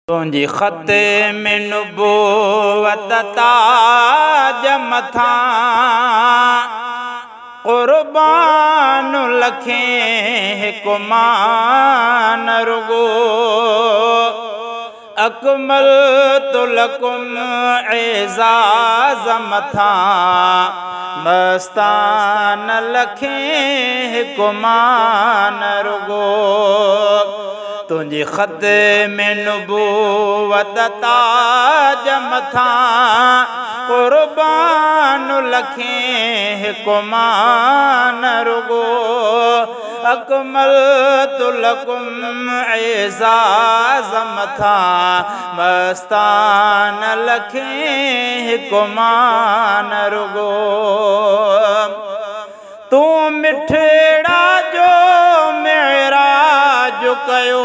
तुझी ख़त में नुबूवत ताज मथा क़ुर्बान लखें कुमान रुगो अकमल तुलकुम एज़ाज़ मथा मस्तान लखें कुमान रुगो तुझी ख़त में नुबूवत ताज मथा क़ुर्बान लखें कुमान रुगो अकमल तुलकुम एज़ाज़ मथा मस्तान लखें कुमान रुगो तू मिठड़ा जो मेरा जो कयो